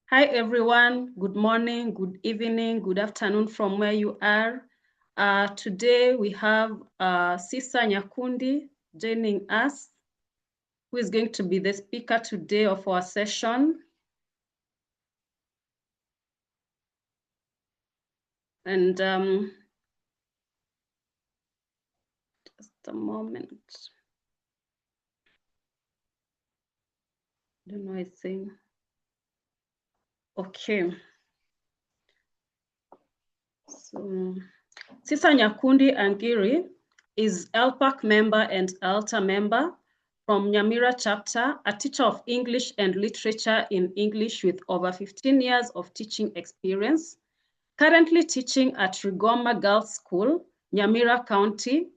Hi, everyone. Good morning, good evening, good afternoon from where you are. Today we have Sisa Nyakundi joining us, who is going to be the speaker today of our session. And just a moment. I don't know, I think. Okay. So Sisa Nyakundi Ankiri is LPAC member and IELTA member from Nyamira chapter, a teacher of English and literature in English with over 15 years of teaching experience, currently teaching at Rigoma Girls School, Nyamira County.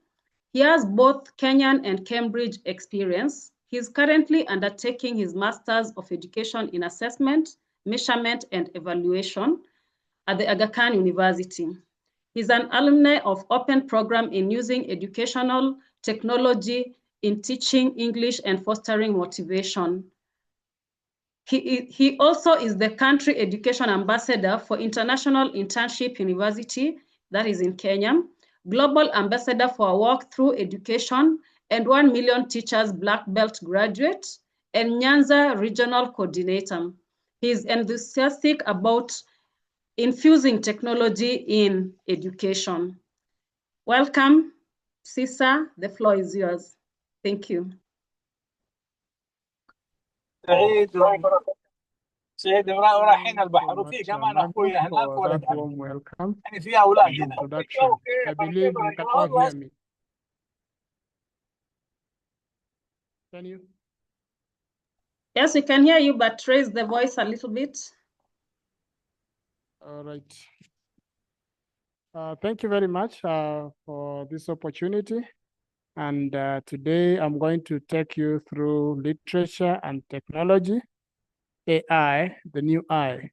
He has both Kenyan and Cambridge experience. He is currently undertaking his Masters of Education in Assessment, Measurement, and Evaluation at the Aga Khan University. He's an alumni of Open Program in Using Educational Technology in Teaching English and Fostering Motivation. He also is the Country Education Ambassador for International Internship University, that is in Kenya, Global Ambassador for Work Through Education, and 1 Million Teachers Black Belt Graduate, and Nyanza Regional Coordinator. He is enthusiastic about infusing technology in education. Welcome, Sisa. The floor is yours. Thank you. سعيد رايحين البحر وفي كمان اخوي هناك ولد يعني في اولاد هنا. I believe you can all hear me. Can you? Yes, we can hear you, but raise the voice a little bit. All right. Thank you very much for this opportunity. And today I'm going to take you through literature and technology, AI, the new I.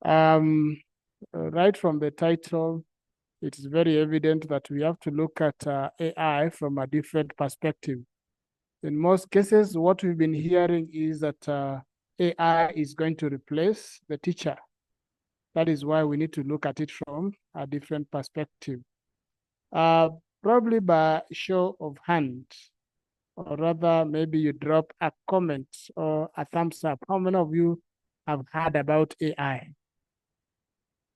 Right from the title, it is very evident that we have to look at AI from a different perspective. In most cases, what we've been hearing is that AI is going to replace the teacher. That is why we need to look at it from a different perspective. Probably by show of hands, or rather maybe you drop a comment or a thumbs up. How many of you have heard about AI?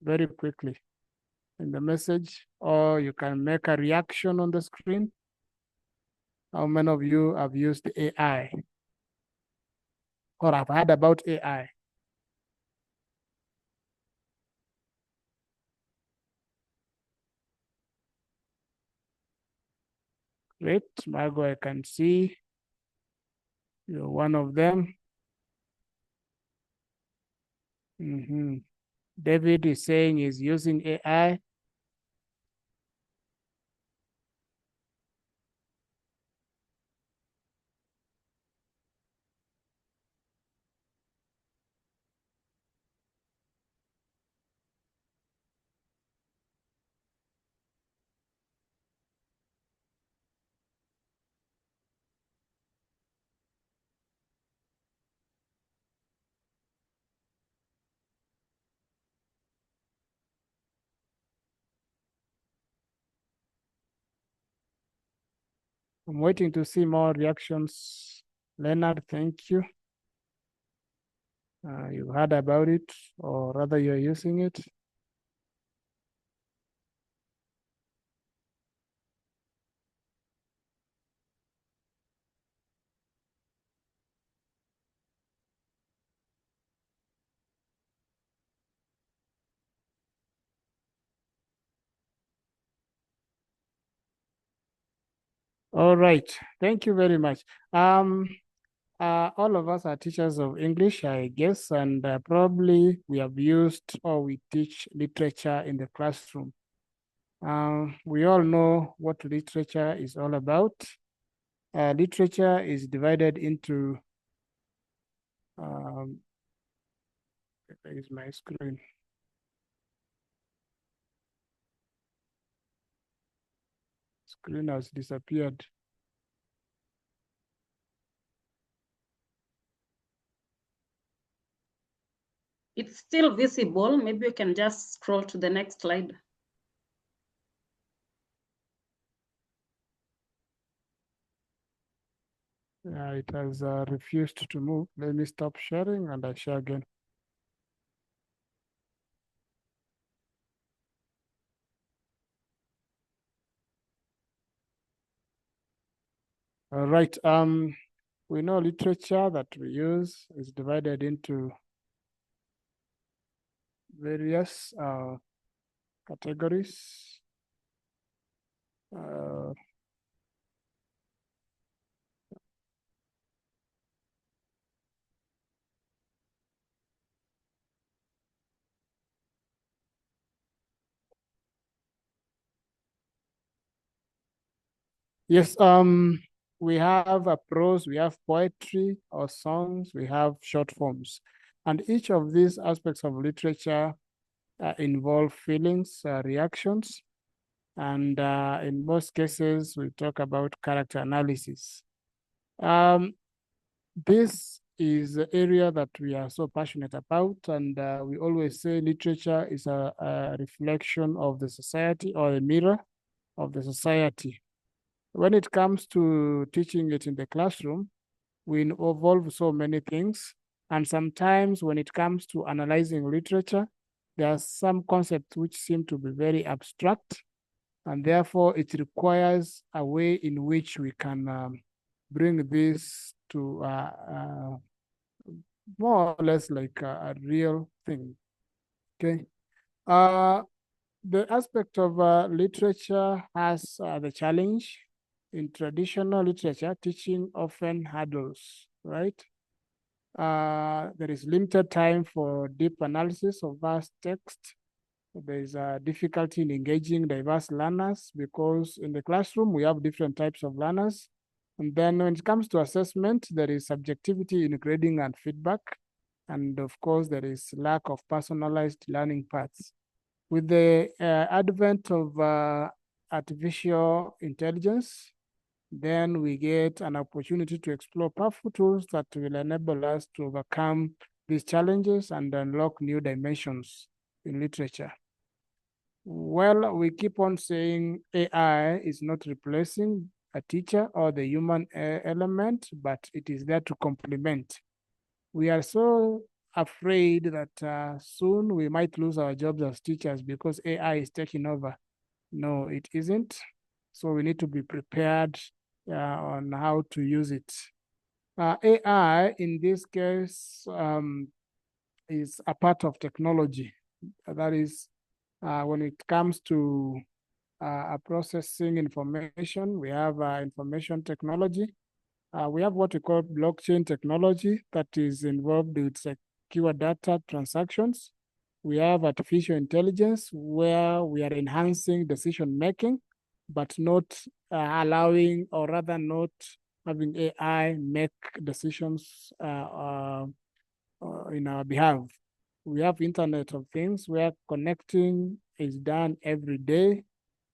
Very quickly in the message, or you can make a reaction on the screen. How many of you have used AI or have heard about AI? Great, Margot, I can see you're one of them. David is saying he's using AI. I'm waiting to see more reactions. Leonard, thank you. You heard about it, or rather you're using it. All right, thank you very much. All of us are teachers of English, I guess, and probably we have used or we teach literature in the classroom. We all know what literature is all about. Literature is divided into, there is my screen. Screen has disappeared. It's still visible. Maybe you can just scroll to the next slide. Yeah, it has refused to move. Let me stop sharing and I share again. All right. We know literature that we use is divided into various categories. Yes, we have a prose, we have poetry or songs, we have short forms. And each of these aspects of literature involve feelings, reactions, and in most cases, we talk about character analysis. This is the area that we are so passionate about, and we always say literature is a reflection of the society or a mirror of the society. When it comes to teaching it in the classroom, we involve so many things. And sometimes when it comes to analyzing literature, there are some concepts which seem to be very abstract. And therefore, it requires a way in which we can bring this to more or less like a real thing. Okay. The aspect of literature has the challenge. In traditional literature, teaching often hurdles, right? There is limited time for deep analysis of vast text. There is a difficulty in engaging diverse learners because in the classroom, we have different types of learners. And then when it comes to assessment, there is subjectivity in grading and feedback. And of course, there is lack of personalized learning paths. With the advent of artificial intelligence, then we get an opportunity to explore powerful tools that will enable us to overcome these challenges and unlock new dimensions in literature. Well, we keep on saying AI is not replacing a teacher or the human element, but it is there to complement. We are so afraid that soon we might lose our jobs as teachers because AI is taking over. No, it isn't. So we need to be prepared on how to use it. AI, in this case, is a part of technology. That is, when it comes to processing information, we have information technology. We have what we call blockchain technology that is involved with secure data transactions. We have artificial intelligence where we are enhancing decision making, but not allowing, or rather not having AI make decisions in our behalf. We have Internet of Things where connecting is done every day,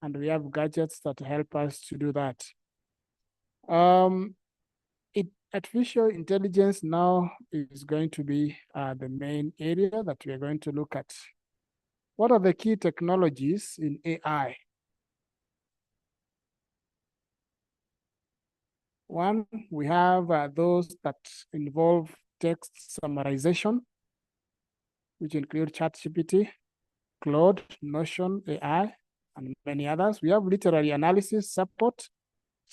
and we have gadgets that help us to do that. Artificial intelligence now is going to be the main area that we are going to look at. What are the key technologies in AI? One, we have those that involve text summarization, which include ChatGPT, Claude, Notion, AI, and many others. We have literary analysis support,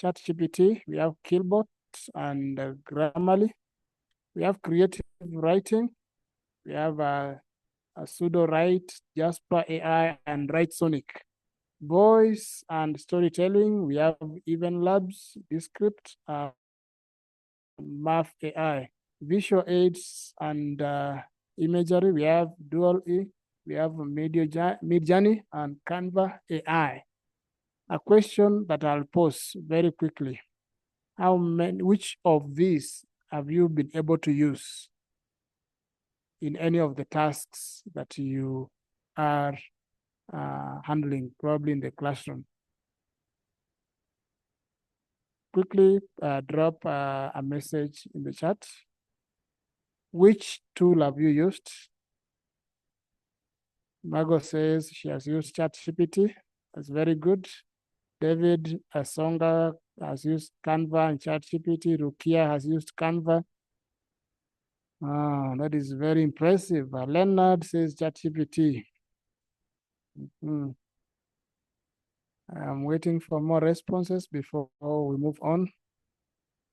ChatGPT. We have Killbot and Grammarly. We have creative writing. We have a pseudo write, Jasper AI, and Write Sonic. Voice and storytelling, we have Even Labs, Descript, Math AI. Visual aids and imagery, we have Dual E, we have Midjourney, and Canva AI. A question that I'll pose very quickly. Which of these have you been able to use in any of the tasks that you are handling, probably in the classroom? Quickly drop a message in the chat. Which tool have you used? Margot says she has used ChatGPT. That's very good. David Asonga has used Canva and ChatGPT. Rukia has used Canva. That is very impressive. Leonard says ChatGPT. I'm waiting for more responses before we move on.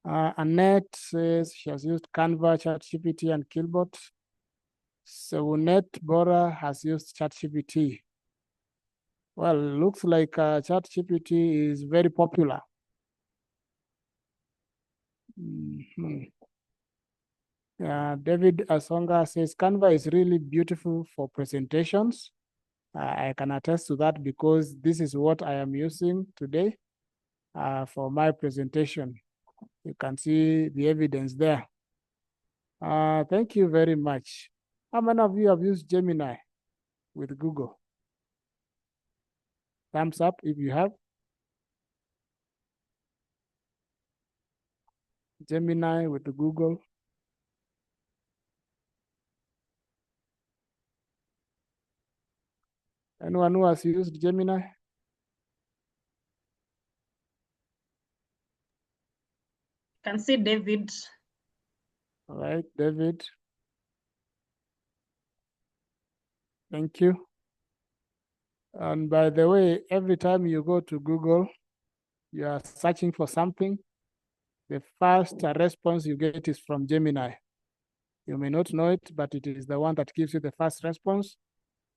Annette says she has used Canva, ChatGPT, and Killbot. Sewunet Bora has used ChatGPT. Well, looks like ChatGPT is very popular. David Asonga says Canva is really beautiful for presentations. I can attest to that because this is what I am using today for my presentation. You can see the evidence there. Thank you very much. How many of you have used Gemini with Google? Thumbs up if you have. Gemini with Google. Anyone who has used Gemini? Can see David. All right, David. Thank you. And by the way, every time you go to Google, you are searching for something, the first response you get is from Gemini. You may not know it, but it is the one that gives you the first response.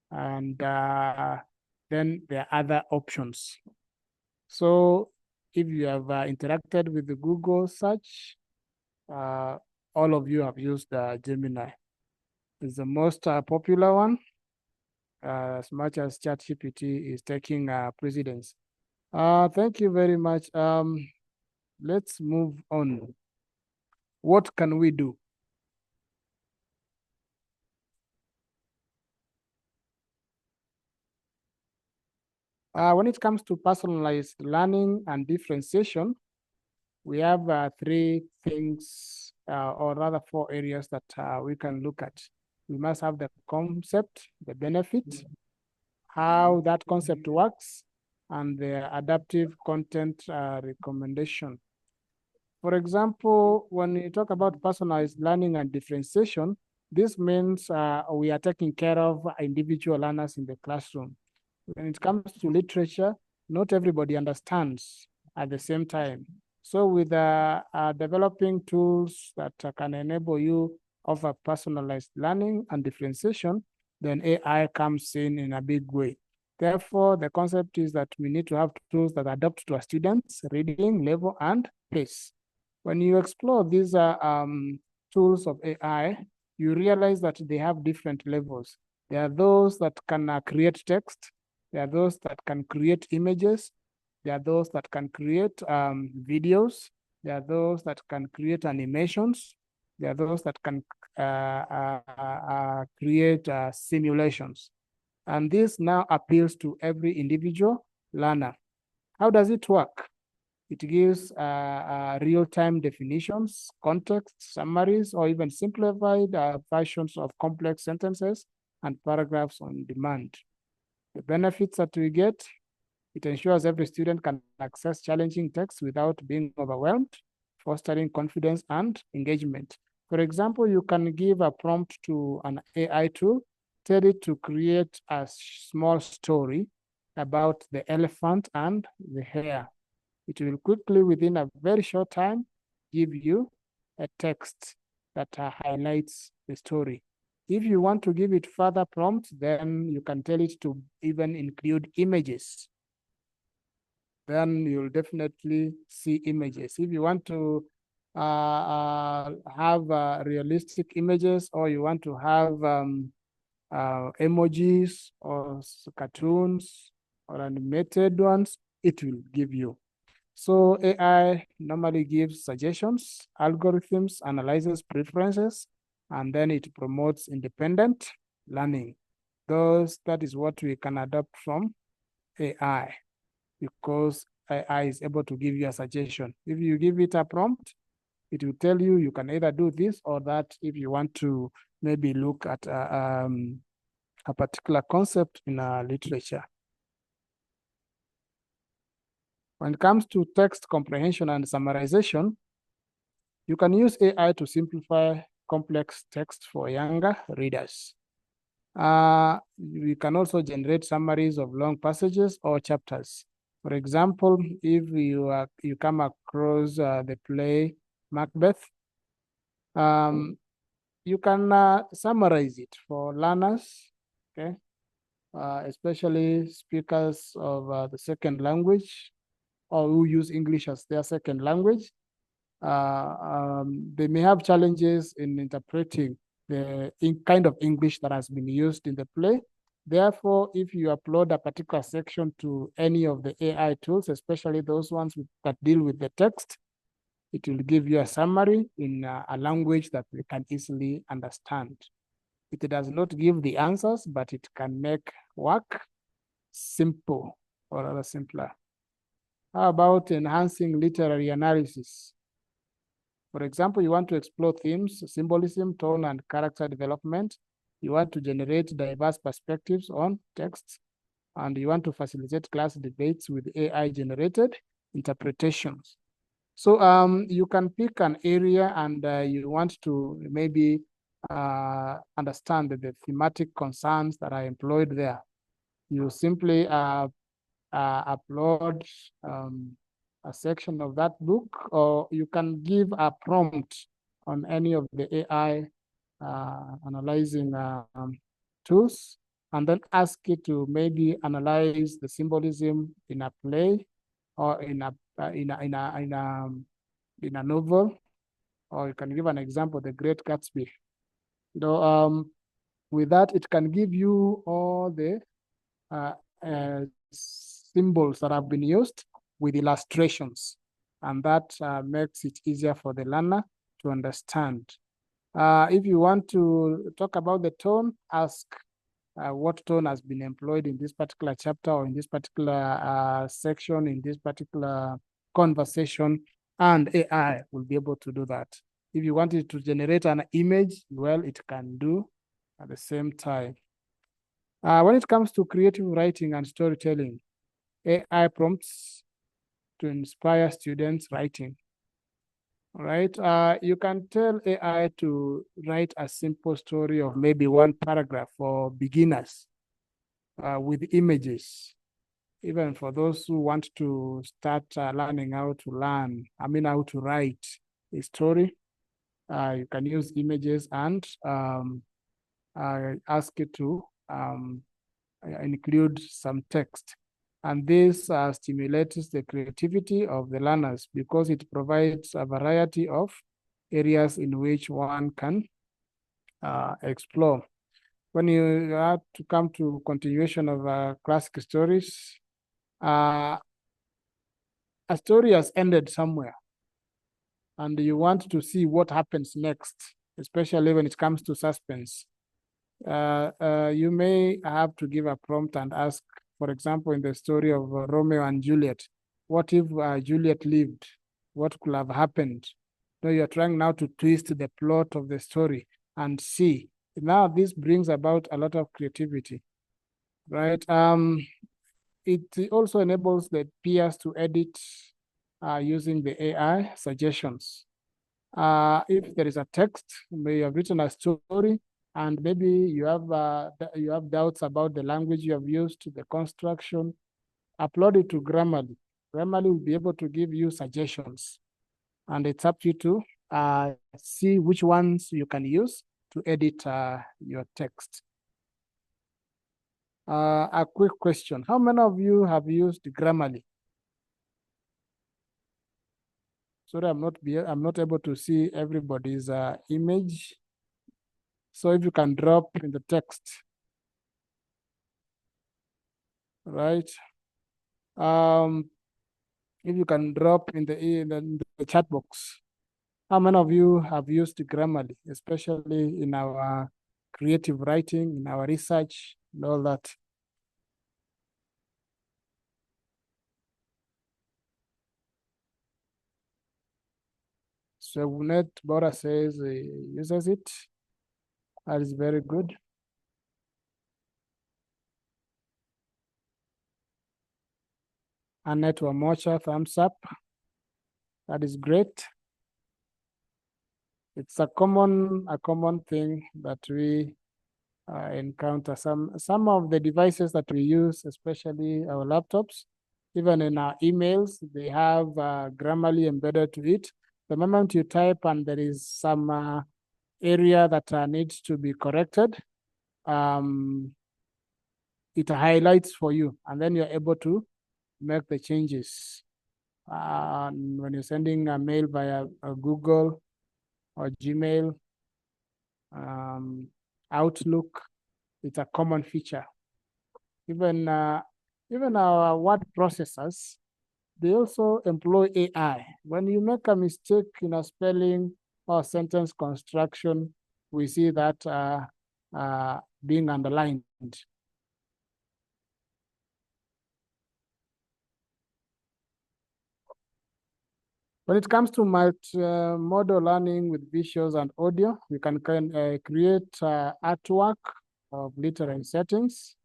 And then there are other options. So if you have interacted with the Google search, all of you have used Gemini. It's the most popular one, as much as ChatGPT is taking precedence. Thank you very much. Let's move on. What can we do? When it comes to personalized learning and differentiation, we have three things, or rather 4 areas that we can look at. We must have the concept, the benefit, how that concept works, and the adaptive content recommendation. For example, when you talk about personalized learning and differentiation, this means we are taking care of individual learners in the classroom. When it comes to literature, not everybody understands at the same time. So with developing tools that can enable you of a personalized learning and differentiation, then AI comes in a big way. Therefore, the concept is that we need to have tools that adapt to a student's reading level and pace. When you explore these tools of AI, you realize that they have different levels. There are those that can create text. There are those that can create images. There are those that can create videos. There are those that can create animations. There are those that can create simulations. And this now appeals to every individual learner. How does it work? It gives real-time definitions, context, summaries, or even simplified versions of complex sentences and paragraphs on demand. The benefits that we get, it ensures every student can access challenging text without being overwhelmed, fostering confidence and engagement. For example, you can give a prompt to an AI tool, tell it to create a small story about the elephant and the hare. It will quickly, within a very short time, give you a text that highlights the story. If you want to give it further prompts, then you can tell it to even include images. Then you'll definitely see images. If you want to have realistic images, or you want to have emojis or cartoons or animated ones, it will give you. So AI normally gives suggestions, algorithms, analyzes preferences, and then it promotes independent learning. That is what we can adopt from AI, because AI is able to give you a suggestion. If you give it a prompt, it will tell you can either do this or that if you want to maybe look at a particular concept in literature. When it comes to text comprehension and summarization, you can use AI to simplify complex text for younger readers. We can also generate summaries of long passages or chapters. For example, if you come across the play Macbeth, you can summarize it for learners, okay? Especially speakers of the second language or who use English as their second language. They may have challenges in interpreting the kind of English that has been used in the play. Therefore, if you upload a particular section to any of the AI tools, especially those ones that deal with the text, it will give you a summary in a language that we can easily understand. It does not give the answers, but it can make work simple or rather simpler. How about enhancing literary analysis? For example, you want to explore themes, symbolism, tone, and character development. You want to generate diverse perspectives on texts, and you want to facilitate class debates with AI-generated interpretations. So you can pick an area and you want to maybe understand the thematic concerns that are employed there. You simply upload a section of that book, or you can give a prompt on any of the AI analyzing tools, and then ask it to maybe analyze the symbolism in a play or in a novel, or you can give an example, The Great Gatsby. With that, it can give you all the symbols that have been used with illustrations, and that makes it easier for the learner to understand. If you want to talk about the tone, ask what tone has been employed in this particular chapter or in this particular section, in this particular conversation, and AI will be able to do that. If you want it to generate an image, well, it can do at the same time. When it comes to creative writing and storytelling, AI prompts to inspire students' writing. All right, you can tell AI to write a simple story of maybe one paragraph for beginners with images. Even for those who want to start learning how to write a story, you can use images and ask it to include some text. And this stimulates the creativity of the learners because it provides a variety of areas in which one can explore. When you have to come to continuation of classic stories, a story has ended somewhere, and you want to see what happens next, especially when it comes to suspense. You may have to give a prompt and ask, for example, in the story of Romeo and Juliet, what if Juliet lived? What could have happened? So you're trying now to twist the plot of the story and see. Now this brings about a lot of creativity, right? It also enables the peers to edit using the AI suggestions. If there is a text, you have written a story, and maybe you have doubts about the language you have used, the construction, upload it to Grammarly. Grammarly will be able to give you suggestions, and it's up to you to see which ones you can use to edit your text. A quick question: how many of you have used Grammarly? Sorry, I'm not able to see everybody's image. So if you can drop in the text, right? If you can drop in the chat box, how many of you have used Grammarly, especially in our creative writing, in our research, and all that? So Net Bora says he uses it. That is very good. Annette Wamocha, thumbs up. That is great. It's a common thing that we encounter. Some of the devices that we use, especially our laptops, even in our emails, they have Grammarly embedded to it. The moment you type and there is some area that needs to be corrected, it highlights for you, and then you're able to make the changes. When you're sending a mail via Google or Gmail, Outlook, it's a common feature. Even our word processors, they also employ AI. When you make a mistake in a spelling or sentence construction, we see that being underlined. When it comes to multimodal learning with visuals and audio, we can create artwork of literary settings.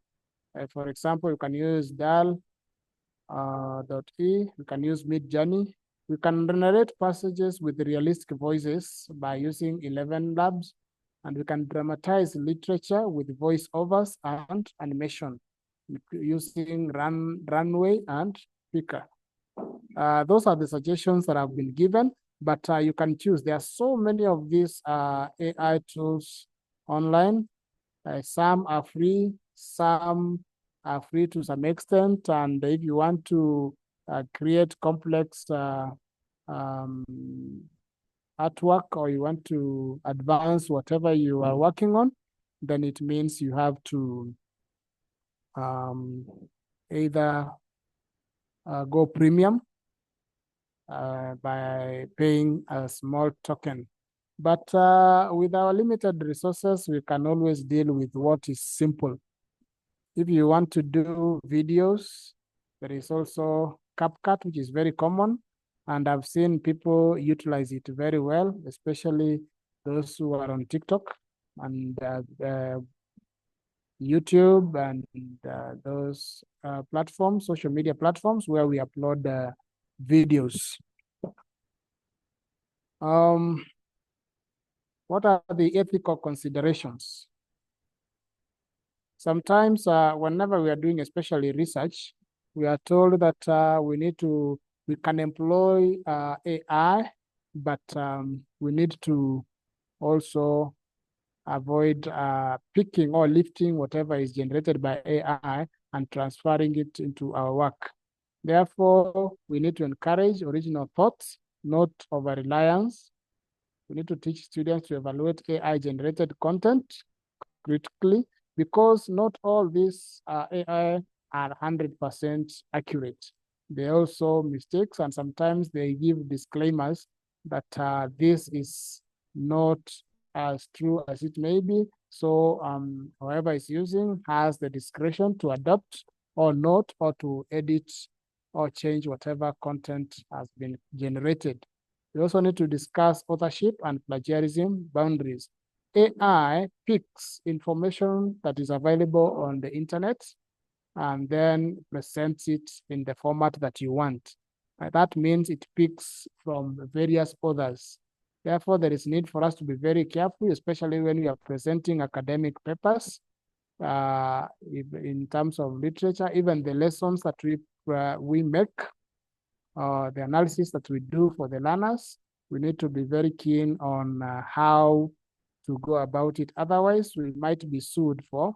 For example, you can use DAL.E, we can use Midjourney. We can narrate passages with realistic voices by using 11 Labs, and we can dramatize literature with voiceovers and animation using Runway and Pika. Those are the suggestions that have been given, but you can choose. There are so many of these AI tools online. Some are free, some are free to some extent, and if you want to create complex artwork, or you want to advance whatever you are working on, then it means you have to either go premium by paying a small token. But with our limited resources, we can always deal with what is simple. If you want to do videos, there is also CapCut, which is very common. And I've seen people utilize it very well, especially those who are on TikTok and YouTube and those platforms, social media platforms where we upload videos. What are the ethical considerations? Sometimes whenever we are doing especially research, we are told that we can employ AI, but we need to also avoid picking or lifting whatever is generated by AI and transferring it into our work. Therefore, we need to encourage original thoughts, not over-reliance. We need to teach students to evaluate AI-generated content critically, because not all these AI are 100% accurate. There are also mistakes, and sometimes they give disclaimers that this is not as true as it may be. So whoever is using has the discretion to adopt or not, or to edit or change whatever content has been generated. We also need to discuss authorship and plagiarism boundaries. AI picks information that is available on the internet and then presents it in the format that you want. That means it picks from various authors. Therefore, there is need for us to be very careful, especially when we are presenting academic papers in terms of literature. Even the lessons that we make, the analysis that we do for the learners, we need to be very keen on how to go about it. Otherwise, we might be sued for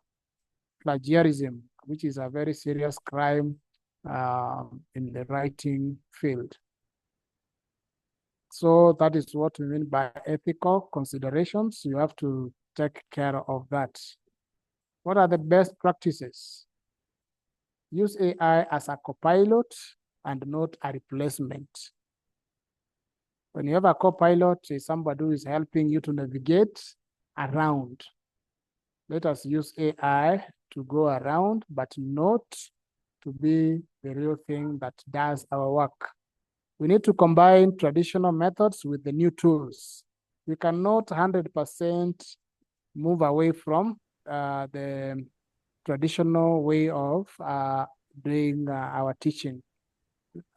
plagiarism, which is a very serious crime in the writing field. So that is what we mean by ethical considerations. You have to take care of that. What are the best practices? Use AI as a co-pilot and not a replacement. When you have a co-pilot, it's somebody who is helping you to navigate around. Let us use AI to go around, but not to be the real thing that does our work. We need to combine traditional methods with the new tools. We cannot 100% move away from the traditional way of doing our teaching.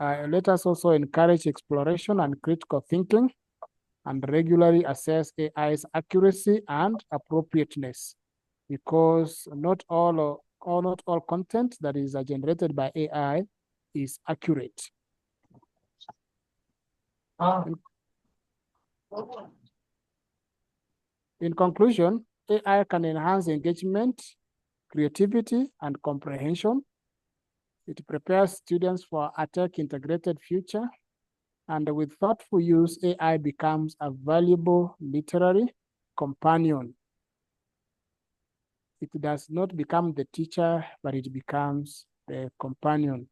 Let us also encourage exploration and critical thinking, and regularly assess AI's accuracy and appropriateness, because not all content that is generated by AI is accurate. In conclusion, AI can enhance engagement, creativity, and comprehension. It prepares students for a tech-integrated future, and with thoughtful use, AI becomes a valuable literary companion. It does not become the teacher, but it becomes the companion.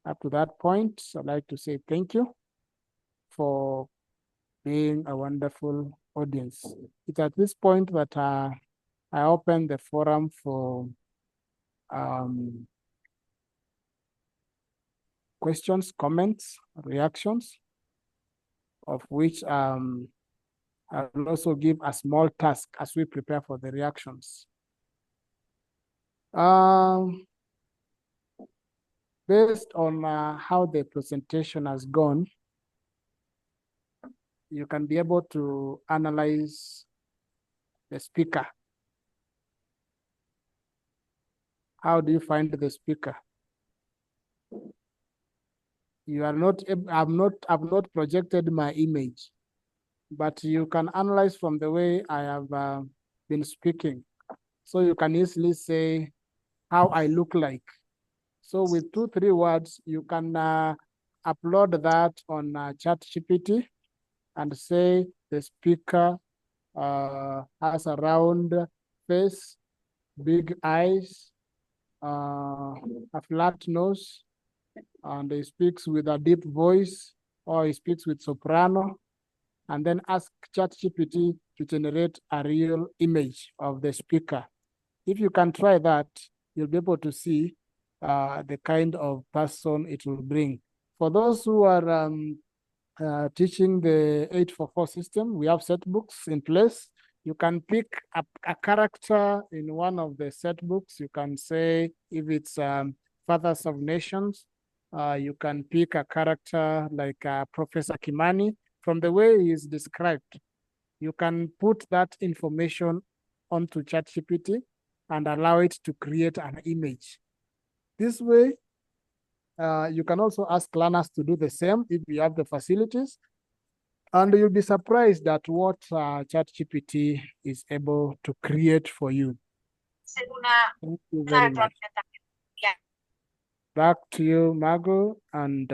Up to that point, I'd like to say thank you for being a wonderful audience. It's at this point that I open the forum for questions, comments, reactions, of which I will also give a small task as we prepare for the reactions. Based on how the presentation has gone, you can be able to analyze the speaker. How do you find the speaker? You are not, I've not projected my image, but you can analyze from the way I have been speaking. So you can easily say how I look like. So with 2-3 words, you can upload that on ChatGPT and say the speaker has a round face, big eyes, a flat nose, and he speaks with a deep voice, or he speaks with soprano, and then ask ChatGPT to generate a real image of the speaker. If you can try that, you'll be able to see the kind of person it will bring. For those who are teaching the 844 system, we have set books in place. You can pick a character in one of the set books. You can say, if it's Fathers of Nations, you can pick a character like Professor Kimani. From the way he is described, you can put that information onto ChatGPT and allow it to create an image. This way, you can also ask learners to do the same if you have the facilities, and you'll be surprised at what ChatGPT is able to create for you. Thank you very much. Back to you, Margot, and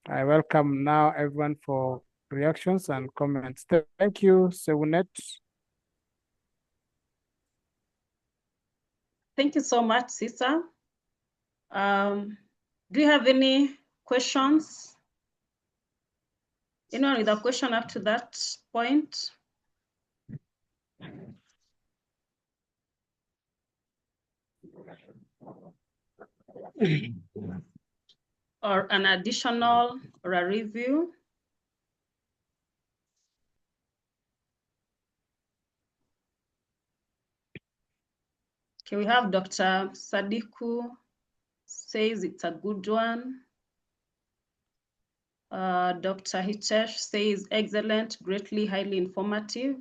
I welcome now everyone for reactions and comments. Thank you, Sewunet. Thank you so much, Sisa. Do you have any questions? Anyone with a question up to that point? Or an additional or a review? Okay, we have Dr. Sadiku says it's a good one. Dr. Hitesh says excellent, greatly, highly informative.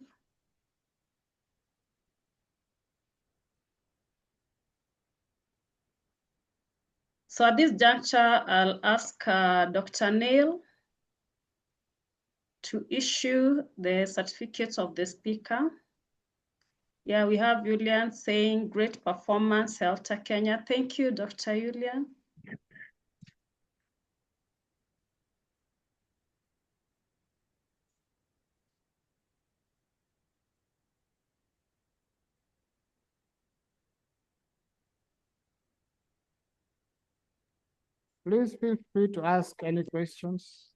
So at this juncture, I'll ask Dr. Neil to issue the certificates of the speaker. Yeah, we have Julian saying great performance, IELTA Kenya. Thank you, Dr. Julian. Please feel free to ask any questions.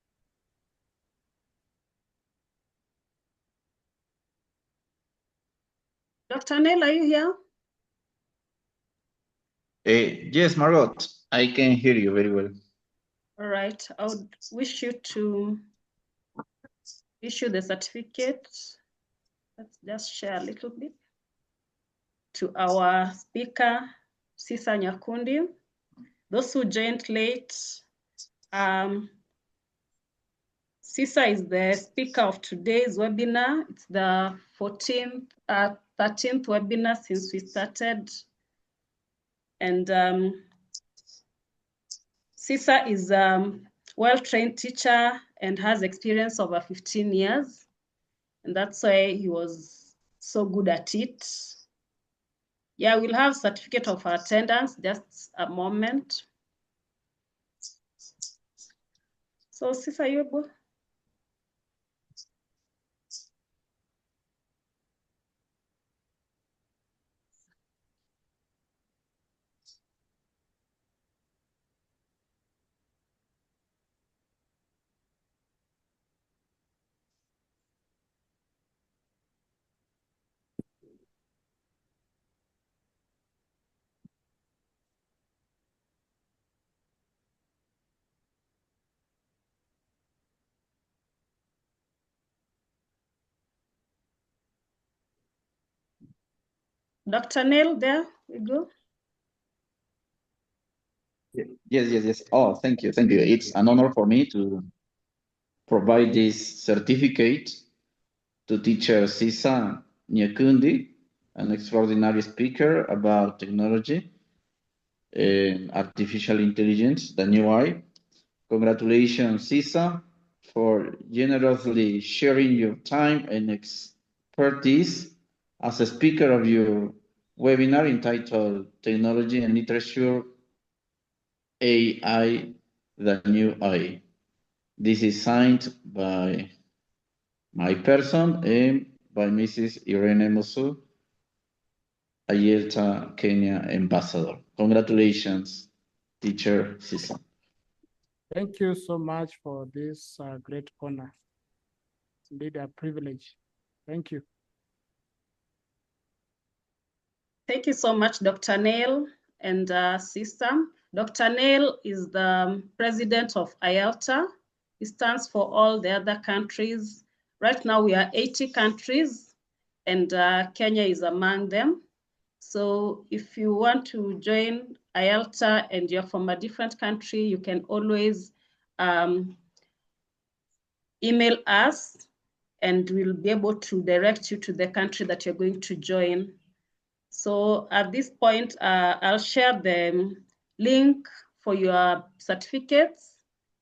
Dr. Neil, are you here? Yes, Margot, I can hear you very well. All right, I would wish you to issue the certificate. Let's just share a little bit to our speaker, Sisa Nyakundi. those who joined late, Sisa is the speaker of today's webinar. It's the 13th webinar since we started. And Sisa is a well-trained teacher and has experience over 15 years. And that's why he was so good at it. Yeah, we'll have certificate of attendance, just a moment. So Sisa, you able? Dr. Neil, there we go. Yes. Oh, thank you. It's an honor for me to provide this certificate to teacher Sisa Nyakundi, an extraordinary speaker about technology and artificial intelligence, the new AI. Congratulations, Sisa, for generously sharing your time and expertise as a speaker of your webinar entitled Technology and Literature AI, the new AI. This is signed by my person and by Mrs. Irene Mosu, IELTA Kenya ambassador. Congratulations, teacher Sisa. Thank you so much for this great honor. Indeed, a privilege. Thank you. Thank you so much, Dr. Neil and Sisa. Dr. Neil is the president of IELTA. He stands for all the other countries. Right now we are 80 countries and Kenya is among them. So if you want to join IELTA and you're from a different country, you can always email us and we'll be able to direct you to the country that you're going to join. So at this point, I'll share the link for your certificates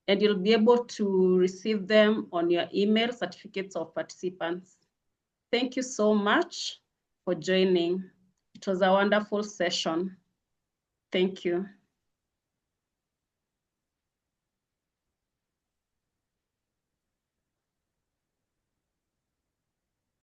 and you'll be able to receive them on your email, certificates of participants. Thank you so much for joining. It was a wonderful session. Thank you.